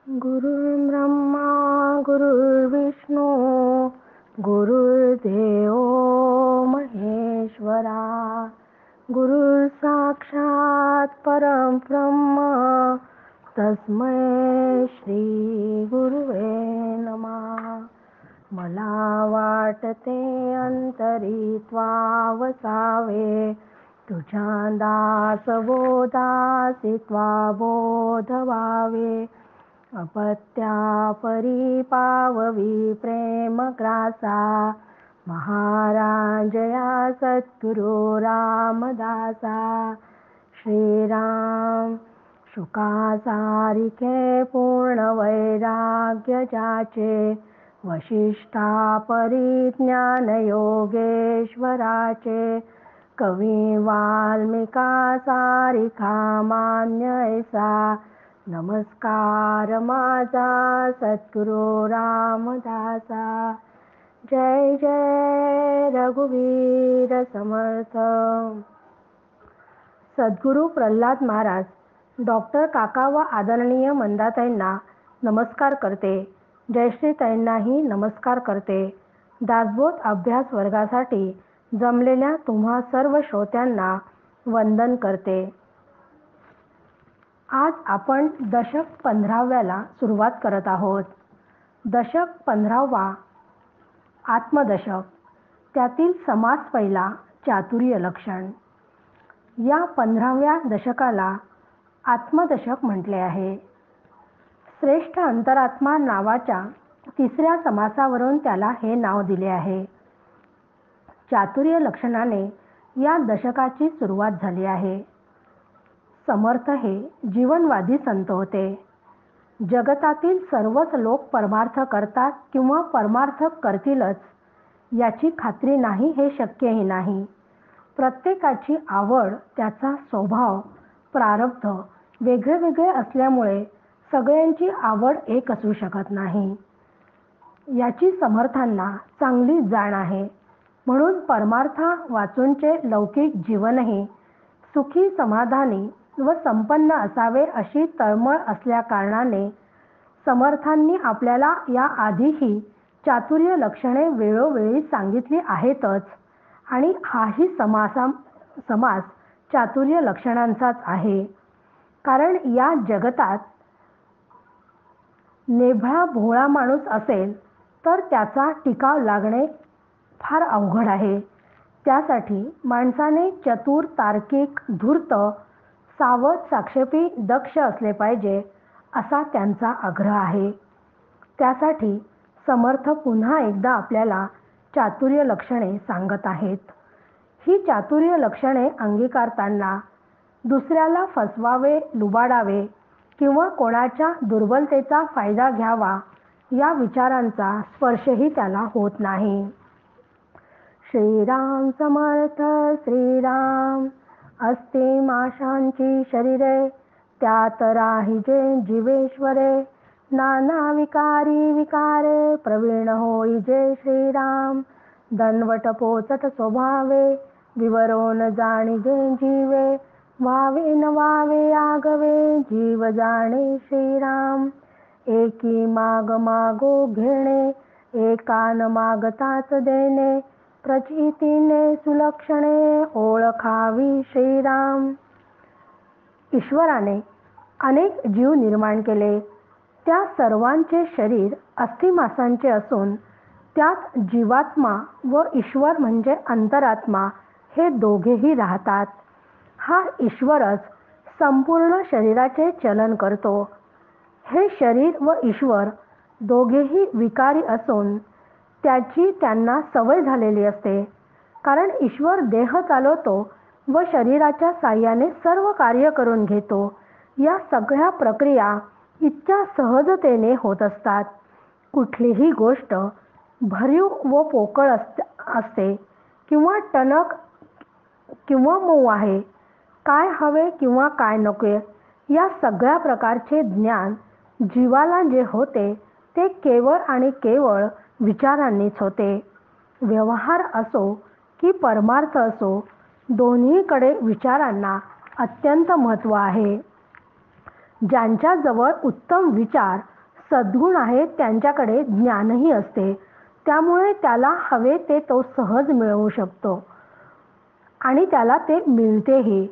गुरुर्ब्रह्मा गुरुर्विष्णू गुरुर्देव महेश्वरा गुरुः साक्षात परब्रह्म तस्मै श्री गुरुवे नमः. मला वाटते अंतरी त्वावसावे तुझ्या दासबोधासी त्वा बोध व्हावे. अपत्या परिपाववी प्रेम ग्रासा महाराजया सद्गुरु रामदासा. श्रीराम शुकासारिखे पूर्ण वैराग्य ज्याचे वशिष्ठा परिज्ञान योगेश्वराचे. कवी वाल्मिका सारिखा मान्य ऐसा नमस्कार माझा सद्गुरु रामदासा. जय जय रघुवीर समर्थ. सद्गुरु प्रल्हाद महाराज डॉक्टर काका व आदरणीय मंदाताईंना नमस्कार करते. जयश्रीताईंनाही नमस्कार करते. दासबोध अभ्यास वर्गासाठी जमलेल्या तुम्हा सर्व श्रोत्यांना वंदन करते. आज आपण दशक 15व्याला सुरुवात करत आहोत. दशक 15वा आत्मदशक, त्यातील समास पहिला चातुर्य लक्षण. या 15व्या दशकाला आत्मदशक म्हटले आहे. श्रेष्ठ अंतरात्मा नावाच्या तिसऱ्या समासावरून त्याला हे नाव दिले आहे. चातुर्य लक्षणाने या दशकाची सुरुवात झाली आहे. समर्थ हे जीवनवादी संत होते. जगतातील सर्वच लोक परमार्थ करतात किंवा परमार्थ करतीलच याची खात्री नाही, हे शक्यही नाही. प्रत्येकाची आवड, त्याचा स्वभाव, प्रारब्ध वेगळे वेगळे असल्यामुळे सगळ्यांची आवड एक असू शकत नाही याची समर्थांना चांगली जाण आहे. म्हणून परमार्था वाचूनचे लौकिक जीवनही सुखी समाधानी व संपन्न असावे अशी तळमळ असल्या कारणाने समर्थांनी आपल्याला या आधीही चातुर्य लक्षणे वेळोवेळी सांगितली आहेतच. आणि हाही समास चातुर्य लक्षणांचाच आहे. कारण या जगतात नेभळा भोळा माणूस असेल तर त्याचा टिकाव लागणे फार अवघड आहे. त्यासाठी माणसाने चतुर, तार्किक, धूर्त, सावध, साक्षेपी, दक्ष असले पाहिजे असा त्यांचा आग्रह आहे. त्यासाठी समर्थ पुन्हा एकदा आपल्याला चातुर्य लक्षणे सांगत आहेत. ही चातुर्य लक्षणे अंगीकारताना दुसऱ्याला फसवावे, लुबाडावे किंवा कोणाच्या दुर्बलतेचा फायदा घ्यावा या विचारांचा स्पर्शही त्याला होत नाही. श्रीराम समर्थ. श्रीराम असते माशांची शरीरे, त्यात राहिजे जीवेश्वरे. नाना विकारी विकारे, प्रवीण होईजे श्रीराम. दणवट पोचट स्वभावे, विवरोन जाणीजे जीवे. व्हावे न व्हावे आगवे, जीव जाणे श्रीराम. एकी माग मागो घेणे, एकान मागताच देणे. प्रचितीने सुलक्षणे, ओळखावी श्रीराम. ईश्वराने अनेक जीव निर्माण केले. त्या सर्वांचे शरीर अस्थिमासांचे असून त्यात जीवात्मा व ईश्वर म्हणजे अंतरात्मा हे दोघेही राहतात. हा ईश्वरच संपूर्ण शरीराचे चलन करतो. हे शरीर व ईश्वर दोघेही विकारी असून त्याची त्यांना सवय झालेली असते. कारण ईश्वर देह चालवतो व शरीराच्या साह्याने सर्व कार्य करून घेतो. या सगळ्या प्रक्रिया इतक्या सहजतेने होत असतात. कुठलीही गोष्ट भरीव व पोकळ असते किंवा टणक किंवा मऊ आहे, काय हवे किंवा काय नकोय या सगळ्या प्रकारचे ज्ञान जीवाला जे होते ते केवळ आणि केवळ विचारांनीच होते. व्यवहार असो की परमार्थ असो, दोन्हीकडे विचारांना अत्यंत महत्त्व आहे. ज्यांच्याजवळ उत्तम विचार सद्गुण आहेत त्यांच्याकडे ज्ञानही असते, त्यामुळे त्याला हवे ते तो सहज मिळवू शकतो आणि त्याला ते मिळतेही.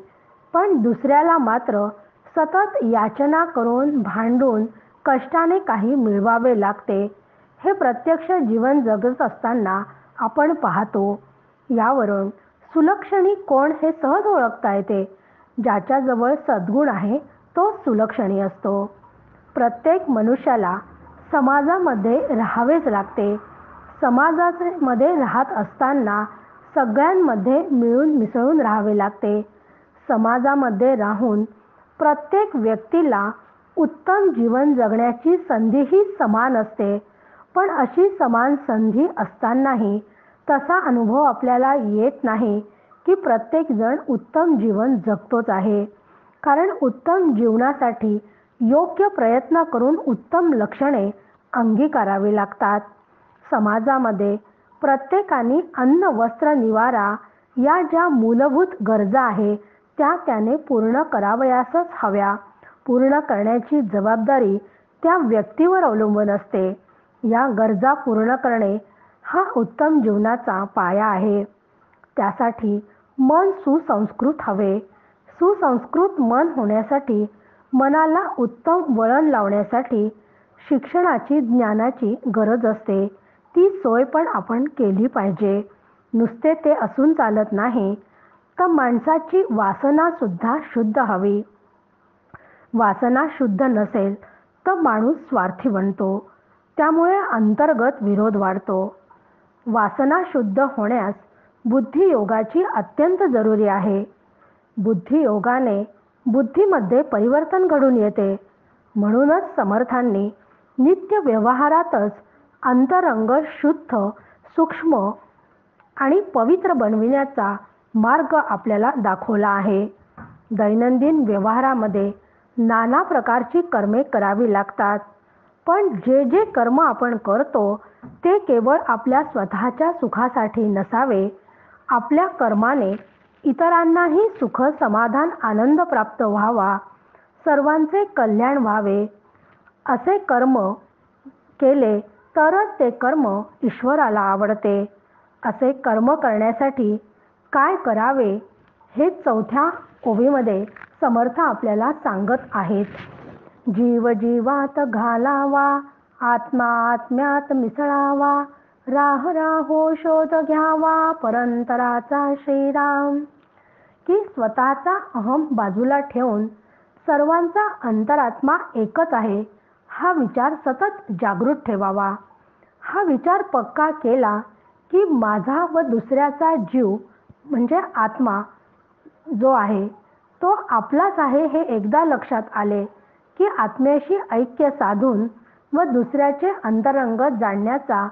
पण दुसऱ्याला मात्र सतत याचना करून भांडून कष्टाने काही मिळवावे लागते. हे प्रत्यक्ष जीवन जगत असताना आपण पाहतो. यावरून सुलक्षणी कोण हे सहज ओळखता येते. ज्याच्याजवळ सद्गुण आहे तो सुलक्षणी असतो. प्रत्येक मनुष्याला समाजामध्ये राहावेच लागते. समाजामध्ये राहत असताना सगळ्यांमध्ये मिळून मिसळून राहावे लागते. समाजामध्ये राहून प्रत्येक व्यक्तीला उत्तम जीवन जगण्याची संधीही समान असते. पण अशी समान संधी असतानाही तसा अनुभव आपल्याला येत नाही की प्रत्येकजण उत्तम जीवन जगतोच आहे. कारण उत्तम जीवनासाठी योग्य प्रयत्न करून उत्तम लक्षणे अंगीकारावी लागतात. समाजामध्ये प्रत्येकाने अन्न, वस्त्र, निवारा या ज्या मूलभूत गरजा आहे त्या त्याने पूर्ण करावयासच हव्या. पूर्ण करण्याची जबाबदारी त्या व्यक्तीवर अवलंबून असते. या गरजा पूर्ण करणे हा उत्तम जीवनाचा पाया आहे. त्यासाठी मन सुसंस्कृत हवे. सुसंस्कृत मन होण्यासाठी मनाला उत्तम वळण लावण्यासाठी शिक्षणाची, ज्ञानाची गरज असते. ती सोय पण आपण केली पाहिजे. नुसते ते असून चालत नाही, तर माणसाची वासना सुद्धा शुद्ध हवी. वासना शुद्ध नसेल तर माणूस स्वार्थी बनतो. त्यामुळे अंतर्गत विरोध वाढतो. वासना शुद्ध होण्यास बुद्धियोगाची अत्यंत जरुरी आहे. बुद्धियोगाने बुद्धीमध्ये परिवर्तन घडून येते. म्हणूनच समर्थांनी नित्य व्यवहारातच अंतरंग शुद्ध, सूक्ष्म आणि पवित्र बनविण्याचा मार्ग आपल्याला दाखवला आहे. दैनंदिन व्यवहारामध्ये नाना प्रकारची कर्मे करावी लागतात. पण जे जे कर्म आपण करतो ते केवळ आपल्या स्वतःच्या सुखासाठी नसावे. आपल्या कर्माने इतरांनाही सुख, समाधान, आनंद प्राप्त व्हावा, सर्वांचे कल्याण व्हावे. असे कर्म केले तरच ते कर्म ईश्वराला आवडते. असे कर्म करण्यासाठी काय करावे हे 4थ्या ओवीमध्ये समर्थ आपल्याला सांगत आहेत. जीव जीवात घालावा, आत्मा आत्म्यात मिसळावा, राह राहो शोध घ्यावा, परंतराचा श्रीराम. की स्वतःचा अहम बाजूला ठेवून सर्वांचा अंतरात्मा एकच आहे हा विचार सतत जागृत ठेवावा. हा विचार पक्का केला की माझा व दुसऱ्याचा जीव म्हणजे आत्मा जो आहे तो आपलाच आहे हे एकदा लक्षात आले की आत्म्याशी ऐक्य साधून व दुसऱ्याचे अंतरंग जाणण्याचा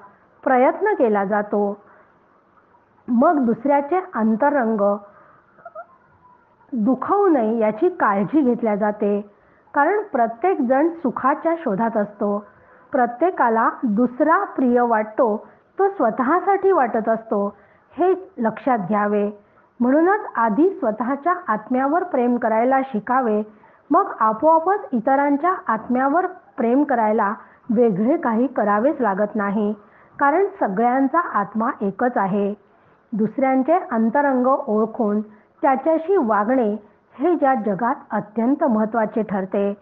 प्रयत्न केला जातो. मग दुसऱ्याचे अंतरंग दुखवू नये याची काळजी घेतल्या जाते. कारण प्रत्येक जण सुखाच्या शोधात असतो. प्रत्येकाला दुसरा प्रिय वाटतो तो स्वतःसाठी वाटत असतो हे लक्षात घ्यावे. म्हणूनच आधी स्वतःच्या आत्म्यावर प्रेम करायला शिकावे. मग आपोआपच इतरांच्या आत्म्यावर प्रेम करायला वेगळे काही करावेच लागत नाही. कारण सगळ्यांचा आत्मा एकच आहे. दुसऱ्यांचे अंतरंग ओळखून त्याच्याशी वागणे हे या जगात अत्यंत महत्त्वाचे ठरते.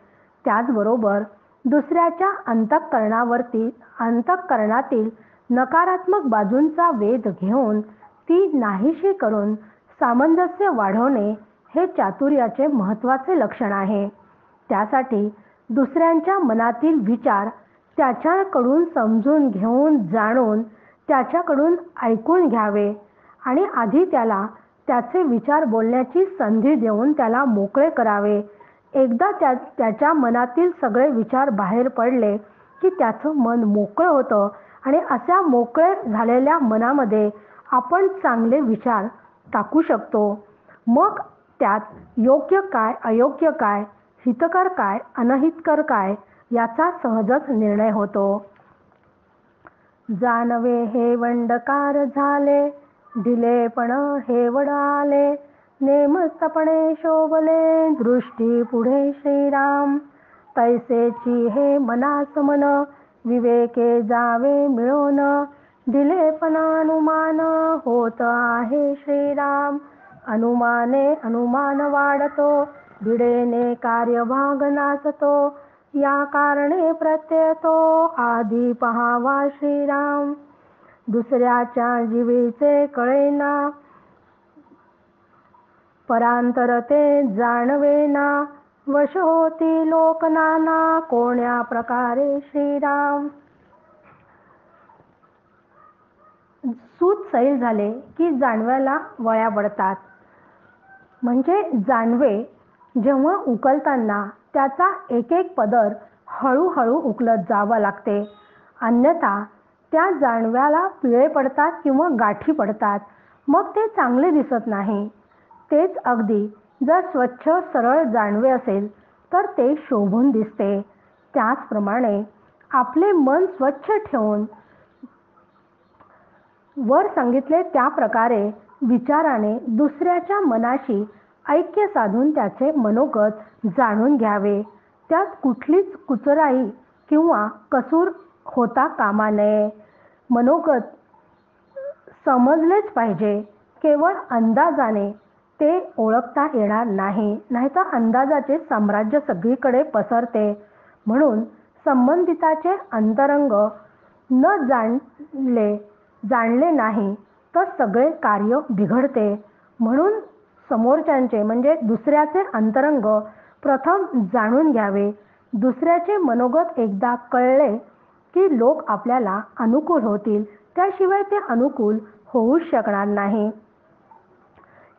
त्याचबरोबर दुसऱ्याच्या अंतःकरणातील नकारात्मक बाजूंचा वेध घेऊन ती नाहीशी करून सामंजस्य वाढवणे हे चातुर्याचे महत्त्वाचे लक्षण आहे. त्यासाठी दुसऱ्यांच्या मनातील विचार त्याच्याकडून समजून घेऊन, जाणून त्याच्याकडून ऐकून घ्यावे आणि आधी त्याला त्याचे विचार बोलण्याची संधी देऊन त्याला मोकळे करावे. एकदा त्याच्या मनातील सगळे विचार बाहेर पडले की त्याचं मन मोकळं होतं आणि अशा मोकळे झालेल्या मनामध्ये आपण चांगले विचार टाकू शकतो. मग त्यात योग्य काय, अयोग्य काय, हितकर काय, अनहितकर काय याचा सहजच निर्णय होतो. जानवे हे वंडकार झाले, दिलेपण हे वडाले, नेमस्तपणे शोभले, दृष्टी पुढे श्रीराम. तैसेची हे मनास मन, विवेके जावे मिळून, दिले पण अनुमान होत आहे श्रीराम. अनुमाने अनुमान वाढतो, भिडेने कार्यभाग नाचतो, या कारणे प्रत्यय तो आधी पहावा श्रीराम. दुसऱ्याच्या जीवीचे कळेना, परांतर ते जाणवेना, वश होती लोक नाना, कोण्या प्रकारे श्रीराम. सूत सैल झाले की जाणव्याला वळ्या पडतात. म्हणजे जाणवे जेव्हा उकलताना त्याचा एक एक पदर हळूहळू उकलत जावं लागते, अन्यथा त्या जाणव्याला पिळे पडतात किंवा गाठी पडतात, मग ते चांगले दिसत नाही. तेच अगदी जर स्वच्छ सरळ जाणवे असेल तर ते शोभून दिसते. त्याचप्रमाणे आपले मन स्वच्छ ठेवून वर सांगितले त्या प्रकारे विचाराने दुसऱ्याच्या मनाशी ऐक्य साधून त्याचे मनोगत जाणून घ्यावे. त्यात कुठलीच कुचराई किंवा कसूर होता कामा नये. मनोगत समजलेच पाहिजे. केवळ अंदाजाने ते ओळखता येणार नाही, नाहीतर अंदाजाचे साम्राज्य सगळीकडे पसरते. म्हणून संबंधिताचे अंतरंग न जाणले नाही तर सगळे कार्य बिघडते. म्हणून समोरच्यांचे म्हणजे दुसऱ्याचे अंतरंग प्रथम जाणून घ्यावे. दुसऱ्याचे मनोगत एकदा कळले की लोक आपल्याला अनुकूल होतील, त्याशिवाय ते अनुकूल होऊच शकणार नाही.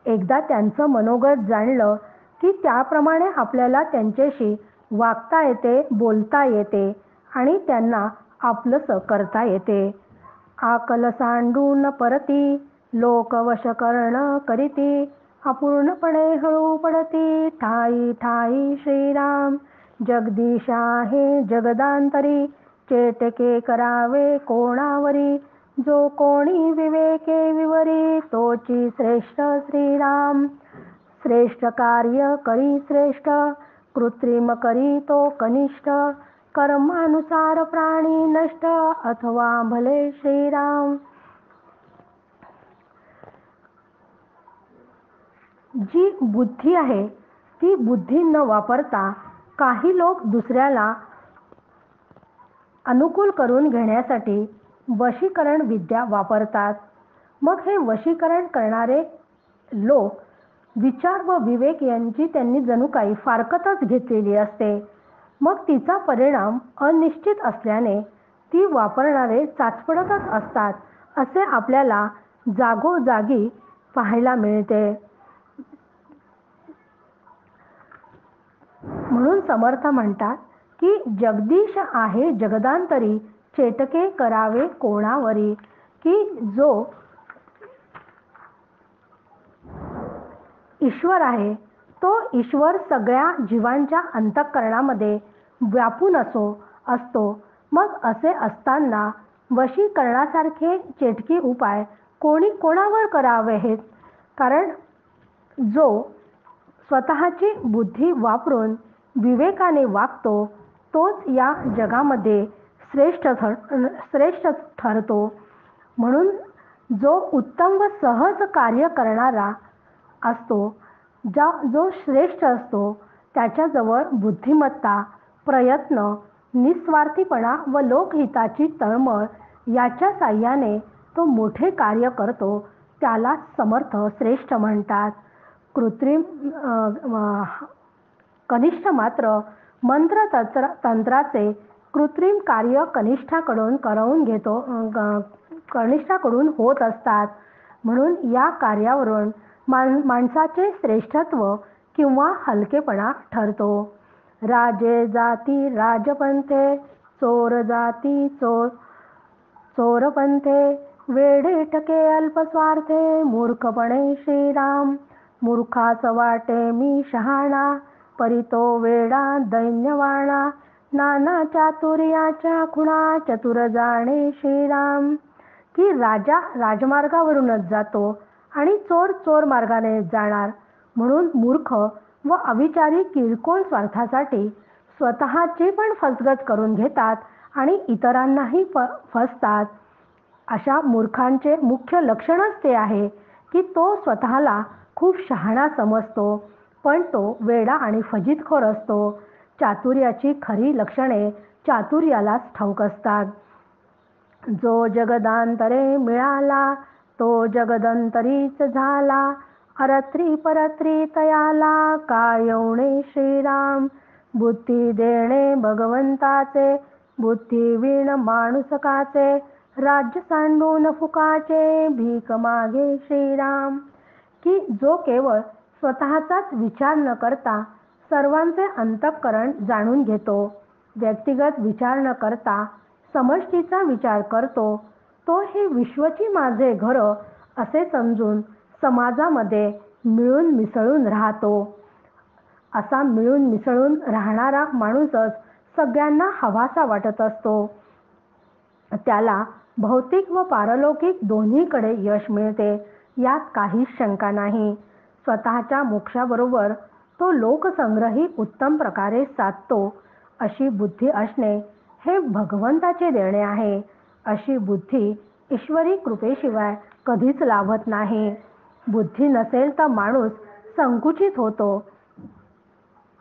एकदा त्यांचं मनोगत जाणलं की त्याप्रमाणे आपल्याला त्यांच्याशी वागता येते, बोलता येते आणि त्यांना आपलंसं करता येते. आकल सांडून परती, लोक वश कर्ण करीती, अपूर्णपणे हळू पडती, ठाई ठाई श्रीराम. जगदीशा हे जगदांतरी, चेतके करावे कोणावरी, जो कोणी विवेके विवरी, तोची श्रेष्ठ श्रीराम. श्रेष्ठ कार्य करी श्रेष्ठ, कृत्रिम करी तो कनिष्ठ, कर्मानुसार प्राणी नष्ट, अथवा भले श्रीराम. जी बुद्धी आहे ती बुद्धी न वापरता काही लोक दुसऱ्याला अनुकूल करून घेण्यासाठी वशीकरण विद्या वापरतात. मग हे वशीकरण करणारे लोक विचार व विवेक यांची त्यांनी जणू काही फारकतच घेतलेली असते. मग तिचा परिणाम अनिश्चित असल्याने ती वापरणारे चाचपडतच असतात, असे आपल्याला जागोजागी पाहायला मिळते. म्हणून समर्थ म्हणतात की जगदीश आहे जगदांतरी, चेतके करावे कोणावरी, की जो ईश्वर आहे तो ईश्वर सगळ्या जीवांच्या अंतःकरणामध्ये व्यापून असतो. मग असे असताना वशीकरणासारखे चेटकी उपाय कोणी कोणावर करावेत? कारण जो स्वतःची बुद्धी वापरून विवेकाने वागतो तोच या जगामध्ये श्रेष्ठ ठरतो. म्हणून जो उत्तम व सहज कार्य करणारा असतो, जो श्रेष्ठ असतो, त्याच्याजवळ बुद्धिमत्ता, प्रयत्न, निस्वार्थीपणा व लोकहिताची तळमळ याच्या साह्याने तो मोठे कार्य करतो, त्याला समर्थ श्रेष्ठ म्हणतात. कृत्रिम कनिष्ठ मात्र मंत्र तंत्राचे कृत्रिम कार्य कनिष्ठाकडून होत असतात. म्हणून या कार्यावरून माणसाचे श्रेष्ठत्व किंवा हलकेपणा ठरतो. राजे जाती राजपंथे, चोर जाती चोरपंथे, वेडे टके अल्पस्वार्थे, मूर्खपणे श्रीराम. मूर्खास वाटे मी शहाणा, परितो वेडा दैन्यवाणा, नाना चातुर्याच्या खुणा, चतुर जाणे श्रीराम. की राजा राजमार्गावरूनच जातो आणि चोर मार्गाने जाणार. म्हणून मूर्ख व अविचारी किरकोळ स्वार्थासाठी स्वतःची पण फसगत करून घेतात आणि इतरांनाही फसतात. अशा मूर्खांचे मुख्य लक्षणच ते आहे की तो स्वतःला खूप शहाणा समजतो, पण तो वेडा आणि फजितखोर असतो. चातुर्याची खरी लक्षणे चातुर्यालाच ठाऊक असतात. जो जगदांतरे मिळाला तो जगदंतरीच झाला. अरत्री परत्री तयाला काय येऊणे श्रीराम. बुद्धी देणे भगवंताचे बुद्धी वीण माणुसकाचे. राज्य सांडून फुकाचे भीक मागे श्रीराम. की जो केवळ स्वतःचाच विचार न करता सर्वांचे अंतःकरण जाणून घेतो, व्यक्तिगत विचार न करता समष्टीचा विचार करतो, तो हे विश्वची माझे घर असे समजून समाजामध्ये मिळून मिसळून राहतो. असा मिळून मिसळून राहणारा माणूसच सगळ्यांना हवासा वाटत असतो. त्याला भौतिक व पारलौकिक दोन्हीकडे यश मिळते, यात काहीच शंका नाही. स्वतःच्या मोक्षाबरोबर तो लोकसंग्रही उत्तम प्रकारे साधतो. अशी बुद्धी असणे हे भगवंताचे देणे आहे. अशी बुद्धी ईश्वरी कृपेशिवाय कधीच लाभत नाही. बुद्धी नसेल तर माणूस संकुचित होतो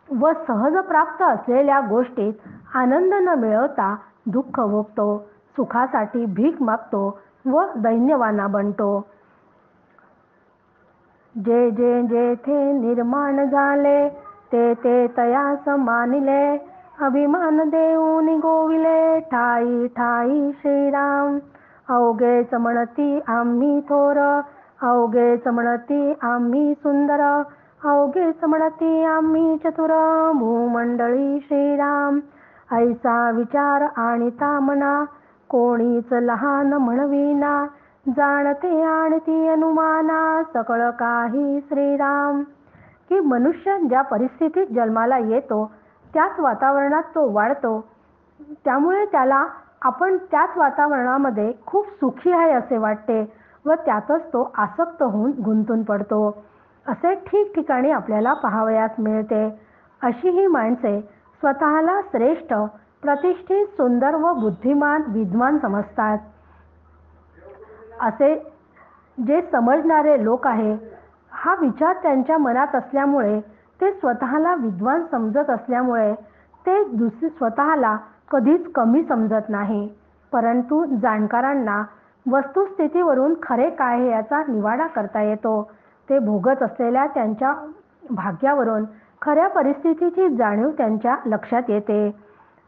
व सहज प्राप्त असलेल्या गोष्टीत आनंद न मिळवता दुःख भोगतो, सुखासाठी भीक मागतो व दैन्यवाना बनतो. जे जे जेथे निर्माण झाले ते ते तयास मानिले. अभिमान देऊन गोविले ठाई ठाई श्रीराम. अवघेच म्हणती आम्ही थोर अवघेच म्हणती आम्ही सुंदर. अवघेच म्हणती आम्ही चतुर भूमंडळी श्रीराम. ऐसा विचार आणिता मना कोणीच लहान म्हणविना. जाणते आणती अनुमाना सकळ काही श्रीराम. की मनुष्य ज्या परिस्थितीत जन्माला येतो त्याच वातावरणात तो वाढतो, त्यामुळे त्याला आपण त्याच वातावरणामध्ये खूप सुखी आहे असे वाटते व त्यातच तो आसक्त होऊन गुंतून पडतो. असे ठिकठिकाणी आपल्याला पाहावयास मिळते. अशी ही माणसे स्वतःला श्रेष्ठ, प्रतिष्ठित, सुंदर व बुद्धिमान विद्वान समजतात. असे जे समजणारे लोक आहे, हा विचार त्यांच्या मनात असल्यामुळे, ते स्वतःला विद्वान समजत असल्यामुळे ते स्वतःला कधीच कमी समजत नाही. परंतु जाणकारांना वस्तुस्थितीवरून खरे काय आहे याचा निवाडा करता येतो. ते भोगत असलेल्या त्यांच्या भाग्यावरून खऱ्या परिस्थितीची जाणीव त्यांच्या लक्षात येते.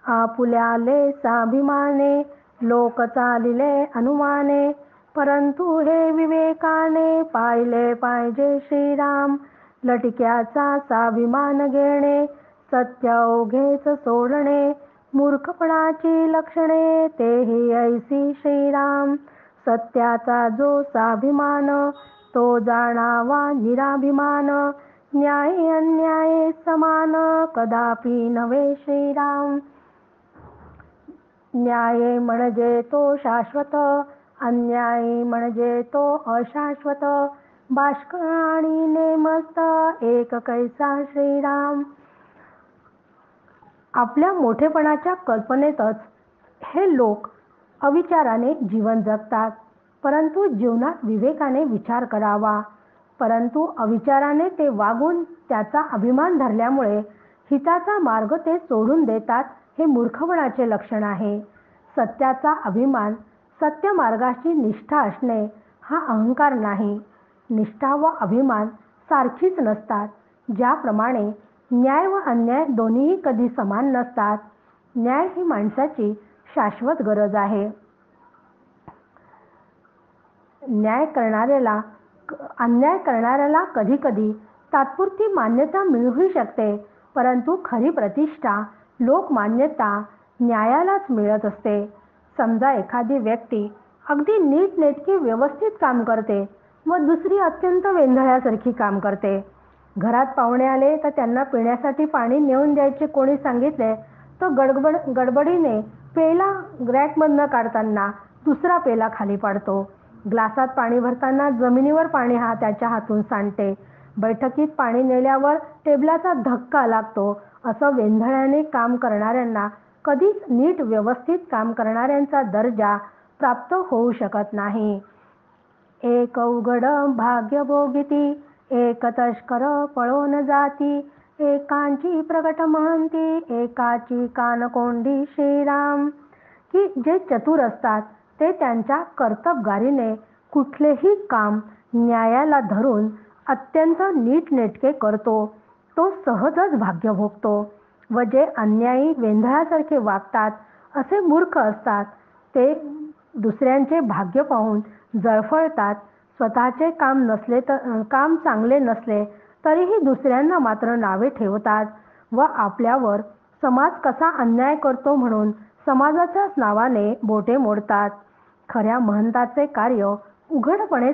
आपुल्याले स्वाभिमाने लोक चालिले अनुमाने. परंतु हे विवेकाने पाहिले पाहिजे श्रीराम. लटक्याचा स्वाभिमान घेणे सत्य अवघेच सोडणे. मूर्खपणाची लक्षणे तेही ऐसी श्रीराम. सत्याचा जो स्वाभिमान तो जाणावा निराभिमान. न्याय अन्याय समान कदापि नव्हे श्रीराम. न्याय म्हणजे तो शाश्वत, अन्याय म्हणजे तो अशाश्वत. बाष्क आणि नेमस्त एक कैसा श्रीराम. आपल्या मोठेपणाच्या कल्पनेतच हे लोक अविचाराने जीवन जगतात. परंतु जीवनात विवेकाने विचार करावा. परंतु अविचाराने ते वागून त्याचा अभिमान धरल्यामुळे हिताचा मार्ग ते सोडून देतात. हे मूर्खपणाचे लक्षण आहे. सत्याचा अभिमान, सत्य मार्गाशी निष्ठा असणे हा अहंकार नाही. निष्ठा व अभिमान सारखीच नसतात. ज्याप्रमाणे न्याय व अन्याय दोन्हीही कधी समान नसतात. न्याय ही माणसाची शाश्वत गरज आहे. अन्याय करणाऱ्याला कधी कधी तात्पुरती मान्यता मिळूही शकते, परंतु खरी प्रतिष्ठा, लोकमान्यता न्यायालाच मिळत असते. समजा एखादी व्यक्ती अगदी नीटनेटकी व्यवस्थित काम करते व दुसरी अत्यंत वेंधळ्यासारखी काम करते. घरात पाहुणे आले तर त्यांना पिण्यासाठी पाणी नेऊन द्यायचे कोणी सांगितले तर गडबडीने पेला रॅकमधनं काढताना दुसरा पेला खाली पाडतो. ग्लासात पाणी भरताना जमिनीवर पाणी त्याच्या हातून सांडते. बैठकीत पाणी नेल्यावर टेबलाचा धक्का लागतो असं वेंधळ्याने काम करणाऱ्यांना कधीच नीट व्यवस्थित काम करणाऱ्यांचा दर्जा प्राप्त होऊ शकत नाही. एक उघड भाग्य भोगिती, एक तस्कर पळून जाती, एकांची प्रगट महंती, एकाची कानकोंडी श्रीराम. की जे चतुर असतात ते त्यांच्या कर्तबगारीने कुठलेही काम न्यायाला धरून अत्यंत नीटनेटके करतो, तो सहजच भाग्य भोगतो. व जे अन्यायी वेंधळासारखे वागतात, असे मूर्ख असतात, ते दुसऱ्यांचे भाग्य पाहून जळफळतात. स्वतःचे काम चांगले नसले तरीही दुसऱ्यांना मात्र नावे ठेवतात व आपल्यावर समाज कसा अन्याय करतो म्हणून समाजाच्याच नावाने बोटे मोडतात. खऱ्या महंताचे कार्य उघडपणे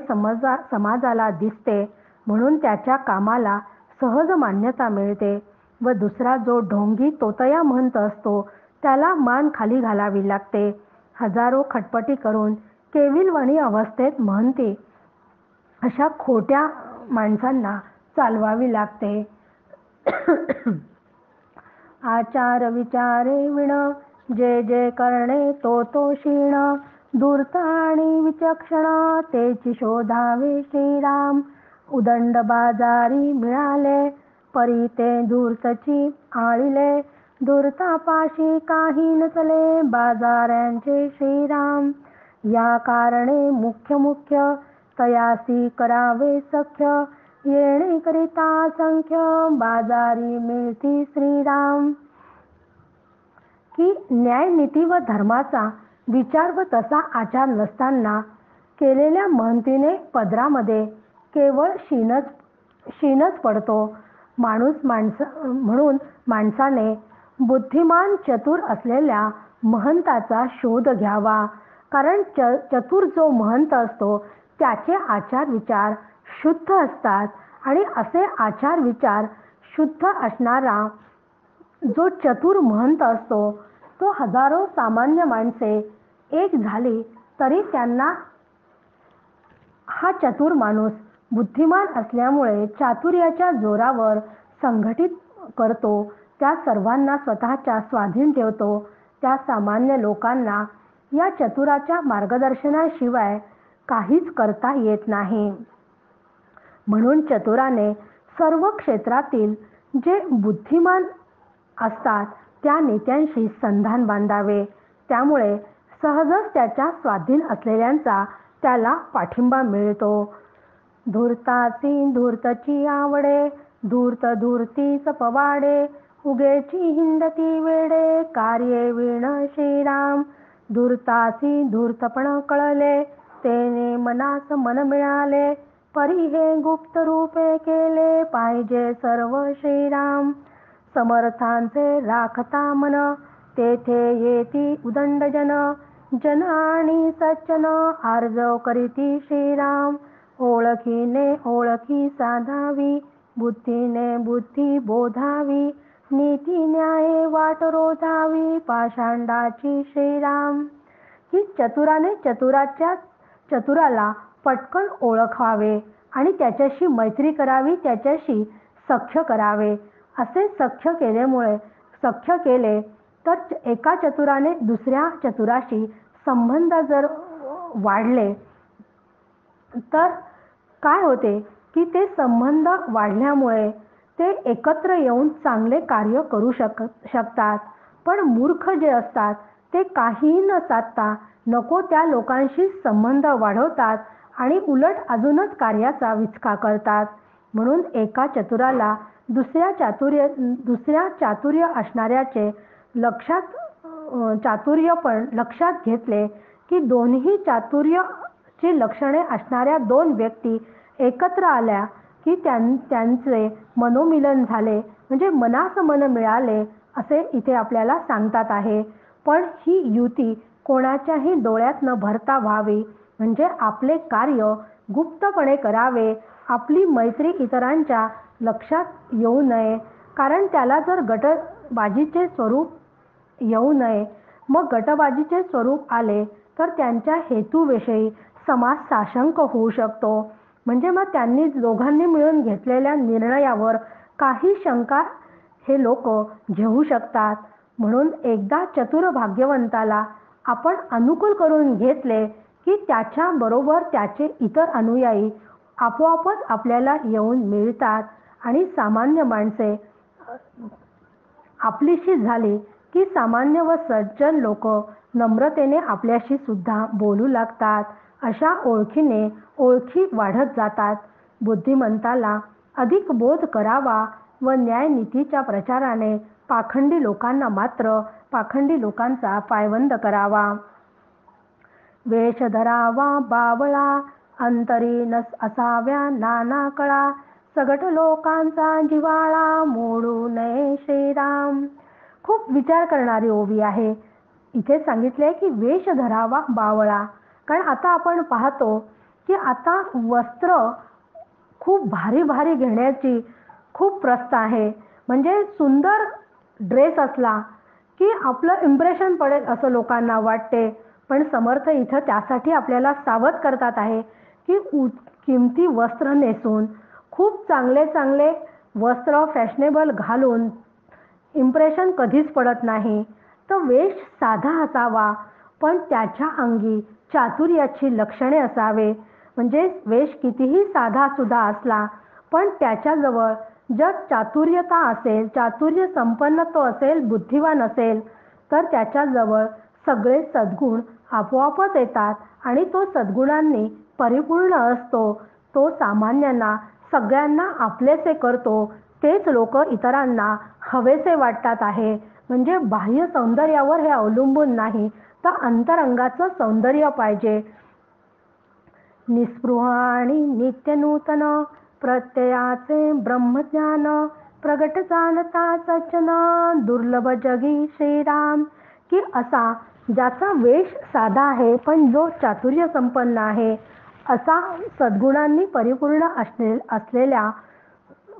समाजाला दिसते म्हणून त्याच्या कामाला सहज मान्यता मिळते व दुसरा जो ढोंगी तोतया महंत असतो त्याला मान खाली घालावी लागते. हजारो खटपटी करून केविलवाणी अवस्थेत महंती अशा खोट्या माणसांना चालवावी लागते. आचार विचारे विण, जे जे करणे तो तो क्षीण, धूर्त आणि विचक्षण तेची शोधावे श्रीराम. उदंड बाजारी मिळाले, परी ते धूर्तची आळिले, धूर्तापाशी काही नचले, बाजाऱ्यांचे श्रीराम. या कारणे मुख्य मुख्य, तयासी करावे सख्य, येणे करिता संख्य, बाजारी मिळती श्रीराम. की न्यायनीती व धर्माचा विचार व तसा आचार नसताना केलेल्या महंतीने पदरामध्ये केवळ शीनच पडतो. म्हणून माणसाने बुद्धिमान चतुर असलेल्या महंताचा शोध घ्यावा. कारण चतुर जो महंत असतो त्याचे आचार विचार शुद्ध असतात आणि असे आचार विचार शुद्ध असणारा जो चतुर महंत असतो तो हजारो सामान्य माणसे एक झाली तरी त्यांना हा चतुर माणूस बुद्धिमान असल्यामुळे चातुर्याच्या जोरावर संघटित करतो, त्या सर्वांना स्वतःच्या स्वाधीन ठेवतो. त्या सामान्य लोकांना या चतुराच्या मार्गदर्शनाशिवाय काहीच करता येत नाही. म्हणून चतुराने सर्व क्षेत्रातील जे बुद्धिमान असतात त्या नेत्यांशी संधान बांधावे. त्यामुळे सहजच त्याच्या स्वाधीन असलेल्यांचा त्याला पाठिंबा मिळतो. धूर्तासी धूर्तची आवडे, धूर्त धूर्तीच पवाडे, उगेची हिंडती वेडे, कार्ये विण श्रीराम. धूर्तासी धूर्तपण कळले, तेने मनास मन मिळाले, परी हे गुप्त रूपे केले, पाहिजे सर्व श्रीराम. समर्थांचे राखता मन, तेथे येती उदंड जन, जन आणि सज्जन आर्जव करीती श्रीराम. ओळखीने ओळखी साधावी, बुद्धीने बुद्धी बोधावी, नीती न्याये वाट रोधावी, पाषांडाची श्रीराम. ही चतुराने चतुराला पटकन ओळखावे आणि त्याच्याशी मैत्री करावी, त्याच्याशी सख्य करावे. असे सख्य केले तर एका चतुराने दुसऱ्या चतुराशी संबंध जर वाढले तर काय होते की ते संबंध वाढल्यामुळे ते एकत्र येऊन चांगले कार्य करू शकतात. पण मूर्ख जे असतात ते काहीही न साधता नको त्या लोकांशी संबंध वाढवतात आणि उलट अजूनच कार्याचा विचका करतात. म्हणून एका चतुराला दुसऱ्या चातुर्य असणाऱ्याचे चातुर्य पण लक्षात घेतले की दोन्ही चातुर्याची लक्षणे असणाऱ्या दोन व्यक्ती एकत्र आल्या की त्यांचे मनोमिलन झाले, म्हणजे मनास मन मिळाले असे इथे आपल्याला सांगतात आहे. पण ही युती कोणाच्याही डोळ्यात न भरता व्हावी, म्हणजे आपले कार्य गुप्तपणे करावे, आपली मैत्री इतरांच्या लक्षात येऊ नये. कारण त्याला जर गटबाजीचे स्वरूप येऊ नये, मग गटबाजीचे स्वरूप आले तर त्यांच्या हेतूविषयी समाज साशंक होऊ शकतो. म्हणजे मग त्यांनी दोघांनी मिळून घेतलेल्या निर्णयावर काही शंका हे लोक घेऊ शकतात. म्हणून एकदा चतुर भाग्यवंताला आपण अनुकूल करून घेतले की त्याच्याबरोबर त्याचे इतर अनुयायी आपोआपच आपल्याला येऊन मिळतात आणि सामान्य माणसे आपलीशी झाली की सामान्य व सज्जन लोक नम्रतेने आपल्याशी सुद्धा बोलू लागतात. अशा ओळखीने ओळखी वाढत जातात. बुद्धिमंताला अधिक बोध करावा व न्यायनीतीच्या प्रचाराने पाखंडी लोकांना मात्र पाखंडी लोकांचा पायबंद करावा. वेश धरावा बावळा, अंतरी असाव्या नाना कळा, सगट लोकांचा जिवाळा, मोडू नये श्रीराम. खूप विचार करणारी ओवी आहे. इथे सांगितले की वेश धरावा बावळा. कारण आता आपण पाहतो की आता वस्त्र खूप भारी भारी घेण्याची खूप प्रथा आहे. म्हणजे सुंदर ड्रेस असला की आपलं इम्प्रेशन पडेल असं लोकांना वाटते. पण समर्थ इथं त्यासाठी आपल्याला सावध करतात आहे की किमती वस्त्र नेसून खूप चांगले चांगले वस्त्र फॅशनेबल घालून इम्प्रेशन कधीच पडत नाही. तर वेश साधा असावा पण त्याच्या अंगी चातुर्याची लक्षणे असावे. म्हणजे वेश कितीही साधा सुद्धा असला पण त्याच्याजवळ जर चातुर्यता असेल, चातुर्य संपन्न तो असेल, बुद्धिवान असेल तर त्याच्याजवळ सगळे सद्गुण आपोआपच येतात आणि तो सद्गुणांनी परिपूर्ण असतो. तो सामान्यांना सगळ्यांना आपलेसे करतो. तेच लोक इतरांना हवेसे वाटतात आहे. म्हणजे बाह्य सौंदर्यावर हे अवलंबून नाही तर अंतरंगाचं सौंदर्य पाहिजे. निस्पृह आणि नित्य नूतन, प्रत्ययाचे ब्रह्मज्ञान, प्रगट जाणता सज्जन, दुर्लभ जगी श्रीराम. की असा ज्याचा वेश साधा आहे पण जो चातुर्य संपन्न आहे असा सद्गुणांनी परिपूर्ण असलेल्या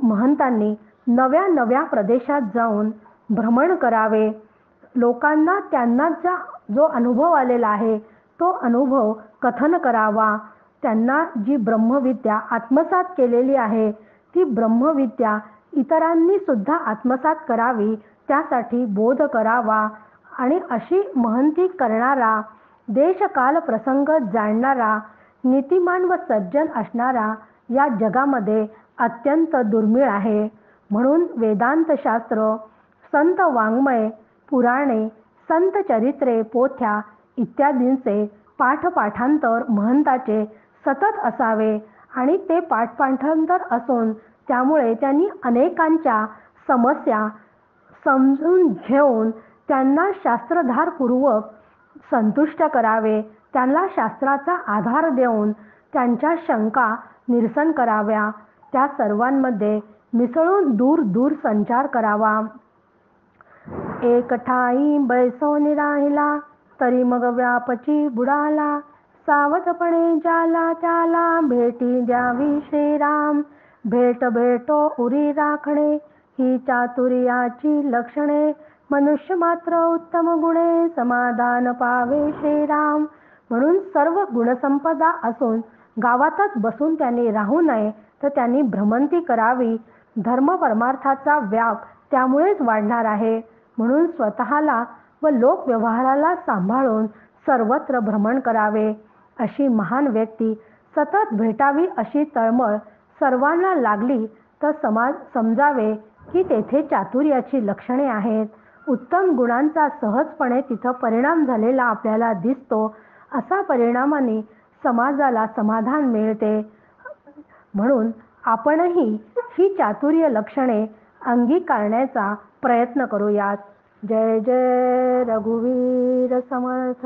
महंतांनी नव्या नव्या प्रदेशात जाऊन भ्रमण करावे. लोकांना त्यांना जो अनुभव आलेला आहे तो अनुभव कथन करावा. त्यांना जी ब्रह्मविद्या आत्मसात केलेली आहे ती ब्रह्मविद्या इतरांनी सुद्धा आत्मसात करावी त्यासाठी बोध करावा. आणि अशी महंती करणारा, देशकाल प्रसंग जाणणारा, नीतिमान व सज्जन असणारा या जगामध्ये अत्यंत दुर्मिळ आहे. म्हणून वेदांत शास्त्र, संत वाङ्मय, पुराणे, संत चरित्रे, पोथ्या इत्यादींचे पाठपाठांतर महंताचे सतत असावे. आणि ते पाठपाठांतर असून त्यामुळे त्यांनी अनेकांच्या समस्या समजून घेऊन त्यांना शास्त्रधारपूर्वक संतुष्ट करावे. त्यांना शास्त्राचा आधार देऊन त्यांच्या शंका निरसन कराव्या. त्या सर्वांमध्ये मिसळून दूर दूर संचार करावा. एक ठाई बैसोनी राहिला, तरी मग व्यापची बुडाला, सावधपणे ज्याला त्याला भेटी द्यावी श्रीराम. भेट भेटो उरी राखणे, ही चातुर्याची लक्षणे, मनुष्य मात्र उत्तम गुणे, समाधान पावे श्रीराम. म्हणून सर्व गुणसंपदा असून गावातच बसून त्यांनी राहू नये तर त्यांनी भ्रमंती करावी. धर्म परमार्थाचा व्याप त्यामुळेच वाढणार आहे. म्हणून स्वतःला व लोकव्यवहाराला सांभाळून सर्वत्र भ्रमण करावे. अशी महान व्यक्ती सतत भेटावी अशी तळमळ सर्वांना लागली तर समजावे की तेथे चातुर्याची लक्षणे आहेत. उत्तम गुणांचा सहजपणे तिथं परिणाम झालेला आपल्याला दिसतो. असा परिणामाने समाजाला समाधान मिळते. म्हणून आपणही ही चातुर्य लक्षणे अंगीकारण्याचा प्रयत्न करूयात. जय जय रघुवीर समर्थ.